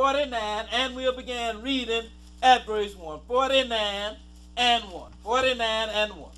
49, and we'll begin reading at verse 1. 49 and 1. 49 and 1.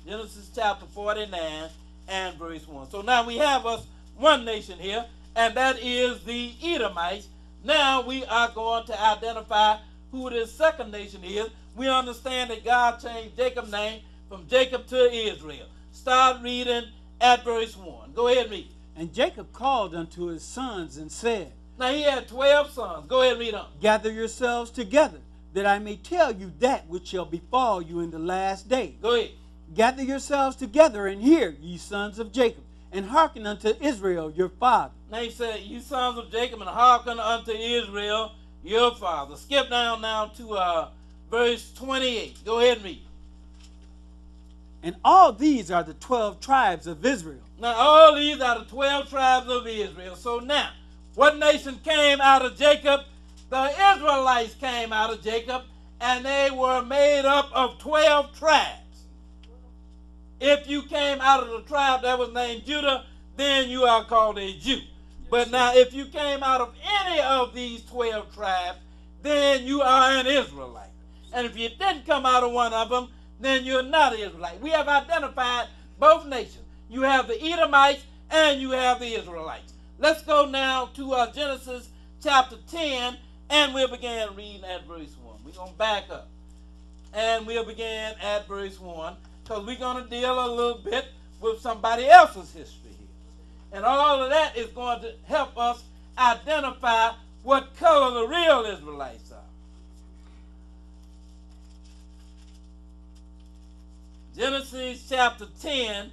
Genesis chapter 49 and verse 1. So now we have us one nation here, and that is the Edomites. Now we are going to identify who this second nation is. We understand that God changed Jacob's name from Jacob to Israel. Start reading at verse 1. Go ahead and read. And Jacob called unto his sons and said, Now he had 12 sons. Go ahead and read on. Gather yourselves together, that I may tell you that which shall befall you in the last day. Go ahead. Gather yourselves together and hear, ye sons of Jacob, and hearken unto Israel your father. Now he said, you sons of Jacob, and hearken unto Israel your father. Skip down now to verse 28. Go ahead and read. And all these are the 12 tribes of Israel. Now all these are the 12 tribes of Israel. So now, what nation came out of Jacob? The Israelites came out of Jacob, and they were made up of 12 tribes. If you came out of the tribe that was named Judah, then you are called a Jew. But now if you came out of any of these 12 tribes, then you are an Israelite. And if you didn't come out of one of them, then you're not an Israelite. We have identified both nations. You have the Edomites and you have the Israelites. Let's go now to Genesis chapter 10, and we'll begin reading at verse 1. We're going to back up. And we'll begin at verse 1, because we're going to deal a little bit with somebody else's history here. And all of that is going to help us identify what color the real Israelites are. Genesis chapter 10,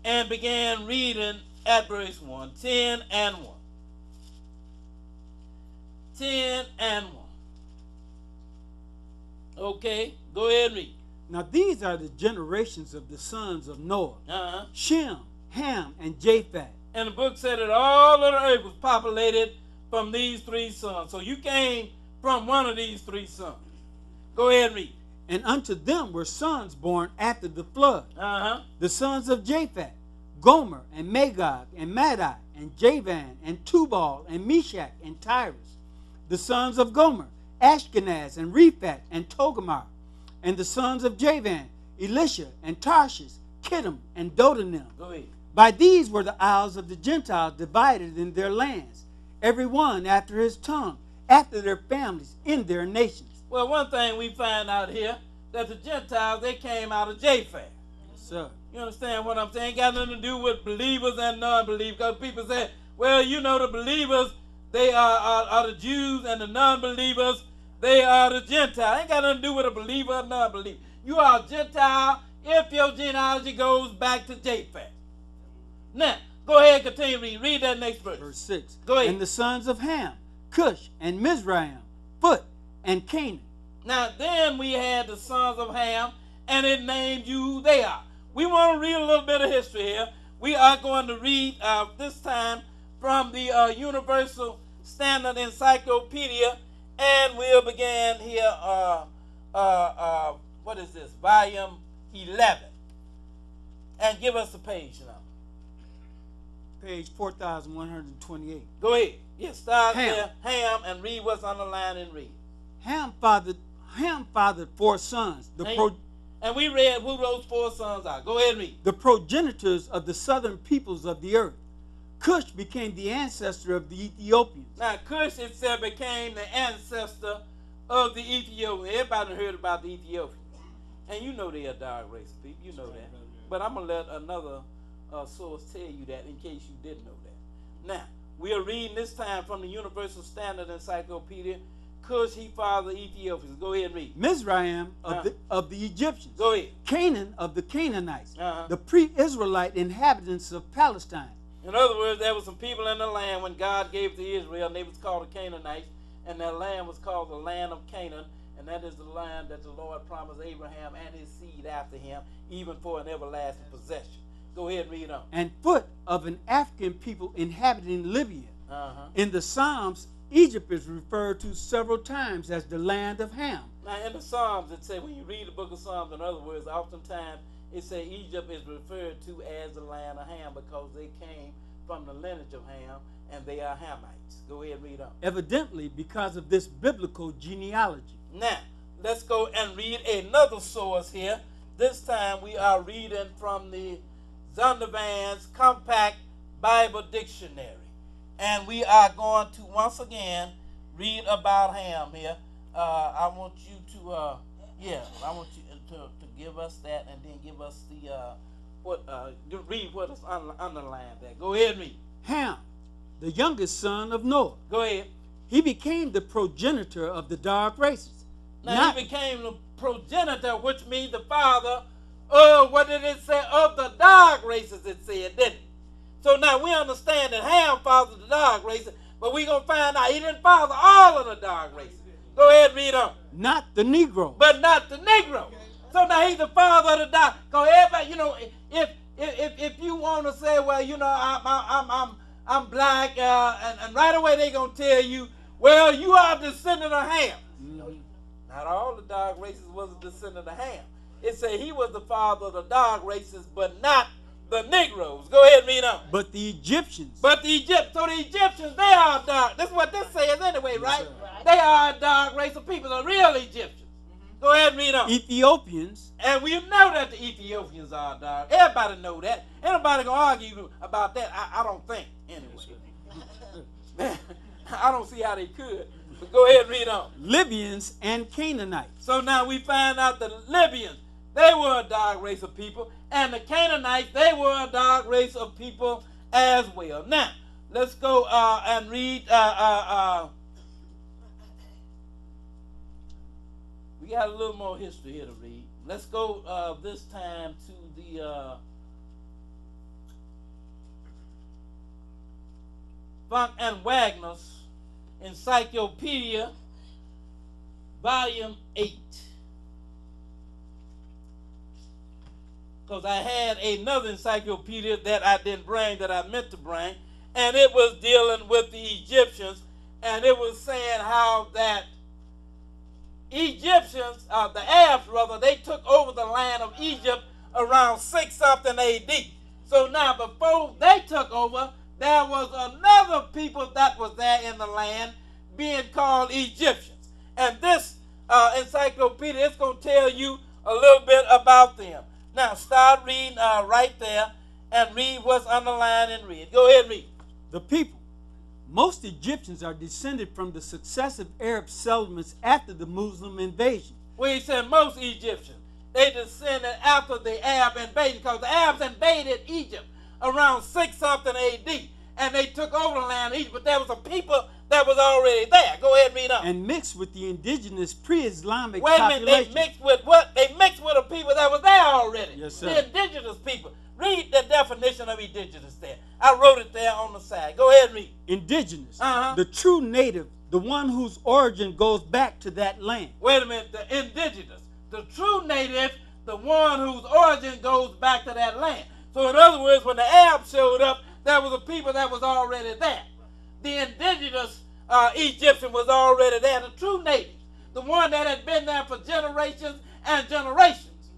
and began reading at verse 1. 10 and 1. 10 and 1. Okay, go ahead and read. Now these are the generations of the sons of Noah. Shem, Ham, and Japheth. And the book said that all of the earth was populated from these three sons. So you came from one of these three sons. Go ahead and read. And unto them were sons born after the flood. The sons of Japheth, Gomer, and Magog, and Madai, and Javan, and Tubal, and Meshach, and Tyrus. The sons of Gomer, Ashkenaz, and Rephat, and Togarmah. And the sons of Javan, Elisha, and Tarshish, Kittim, and Dodanim. Go ahead. By these were the isles of the Gentiles divided in their lands, every one after his tongue, after their families, in their nations. Well, one thing we find out here, that the Gentiles, they came out of Japheth. Yes, sir. You understand what I'm saying? Got nothing to do with believers and non-believers. Because people say, well, you know, the believers, they are the Jews, and the non-believers, they are the Gentiles. Ain't got nothing to do with a believer or non-believer. You are a Gentile if your genealogy goes back to Japheth. Now, go ahead and continue to read. Read that next verse. Verse 6. Go ahead. And the sons of Ham, Cush, and Mizraim, Phut, and Canaan. Now, then we had the sons of Ham, and it named you who they are. We want to read a little bit of history here. We are going to read this time from the Universal Standard Encyclopedia, and we'll begin here, what is this, volume 11. And give us the page number. Page 4128. Go ahead. Yes, start Ham. there, Ham, and read what's underlined and read. Ham fathered 4 sons, and we read who those 4 sons are. Go ahead and read. the progenitors of the southern peoples of the earth. Cush became the ancestor of the Ethiopians. Now, Cush itself became the ancestor of the Ethiopians. Everybody heard about the Ethiopians. And you know they're a dark race of people. You know that. But I'm going to let another source tell you that in case you didn't know that. Now, we are reading this time from the Universal Standard Encyclopedia. Cush, he fathered the Ethiopians. Go ahead and read. Mizraim of the Egyptians. Go ahead. Canaan of the Canaanites. The pre-Israelite inhabitants of Palestine. In other words, there were some people in the land when God gave it to Israel, and they was called the Canaanites, and their land was called the land of Canaan, and that is the land that the Lord promised Abraham and his seed after him, even for an everlasting possession. Go ahead and read on. And Phut of an African people inhabiting Libya. In the Psalms, Egypt is referred to several times as the land of Ham. Now, in the Psalms, it says, when you read the book of Psalms, in other words, oftentimes it says Egypt is referred to as the land of Ham because they came from the lineage of Ham, and they are Hamites. Go ahead and read on. Evidently, because of this biblical genealogy. Now, let's go and read another source here. This time we are reading from the Zondervan's Compact Bible Dictionary. And we are going to once again read about Ham here. I want you to, I want you to give us that and then give us the, read what is underlined there. Go ahead and read. Ham, the youngest son of Noah. Go ahead. He became the progenitor of the dark races. Now he became the progenitor, which means the father of, what did it say, of the dark races, it said, didn't it? So now we understand that Ham fathered the dark races, but we're going to find out he didn't father all of the dark races. Go ahead and read on. Not the Negro. But not the Negro. So now he's the father of the dark. Because everybody, you know, if you want to say, well, you know, I'm black, and right away they're going to tell you, well, you are a descendant of Ham. Not all the dark races was a descendant of Ham. It said he was the father of the dark races, but not the Negroes. Go ahead and read on. But the Egyptians. So the Egyptians, they are dark. That's what this says anyway, right? Yes, they are a dark race of people, the real Egyptians. Go ahead and read on. Ethiopians. And we know that the Ethiopians are dark. Everybody know that. Ain't nobody going to argue about that, I don't think, anyway. I don't see how they could. But go ahead and read on. Libyans and Canaanites. So now we find out that the Libyans, they were a dark race of people. And the Canaanites, they were a dark race of people as well. Now, let's go and read. We got a little more history here to read. Let's go this time to the Funk and Wagner's Encyclopedia, Volume 8. Because I had another encyclopedia that I didn't bring, that I meant to bring, and it was dealing with the Egyptians, and it was saying how that Egyptians, the Arabs rather, they took over the land of Egypt around 6-something AD. So now before they took over, there was another people that was there in the land being called Egyptians. And this encyclopedia is going to tell you a little bit about them. Now, start reading right there and read what's underlined and read. Go ahead and read. The people. Most Egyptians are descended from the successive Arab settlements after the Muslim invasion. Well, he said most Egyptians. They descended after the Arab invasion because the Arabs invaded Egypt around 6-something AD. And they took over the land of Egypt, but there was a people that was already there. Go ahead and read on. And mixed with the indigenous pre-Islamic population. Wait a minute, they mixed with what? They mixed with a people that was there already. Yes, sir. The indigenous people. Read the definition of indigenous there. I wrote it there on the side. Go ahead and read. Indigenous. The true native, the one whose origin goes back to that land. Wait a minute, the indigenous. The true native, the one whose origin goes back to that land. So in other words, when the Arabs showed up, there was a people that was already there. The indigenous Egyptian was already there, the true native, the one that had been there for generations and generations.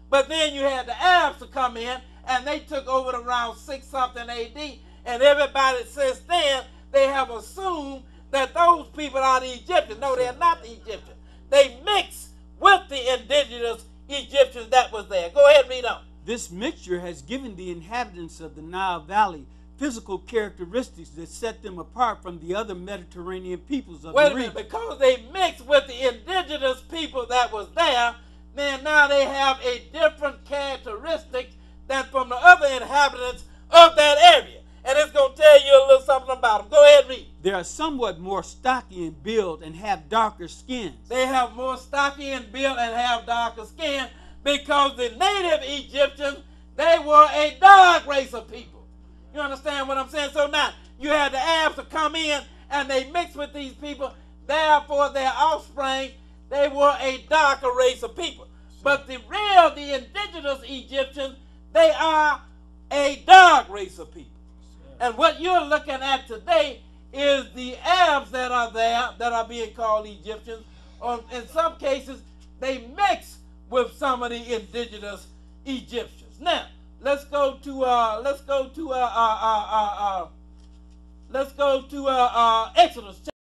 But then you had the Arabs to come in, and they took over around 6-something AD, and everybody since then, they have assumed that those people are the Egyptians. No, they're not the Egyptians. They mix with the indigenous Egyptians that was there. Go ahead and read on. This mixture has given the inhabitants of the Nile Valley physical characteristics that set them apart from the other Mediterranean peoples of the region. Wait a minute, because they mixed with the indigenous people that was there, then now they have a different characteristic than from the other inhabitants of that area. And it's going to tell you a little something about them. Go ahead and read. They are somewhat more stocky in build and have darker skins. They have more stocky in build and have darker skin because the native Egyptians, they were a dark race of people. You understand what I'm saying? So now you had the Arabs to come in and they mixed with these people. Therefore, their offspring, they were a darker race of people. But the indigenous Egyptians, they are a dark race of people. And what you're looking at today is the Arabs that are there, that are being called Egyptians. Or in some cases, they mix with some of the indigenous Egyptians. Now, let's go to Let's go to Exodus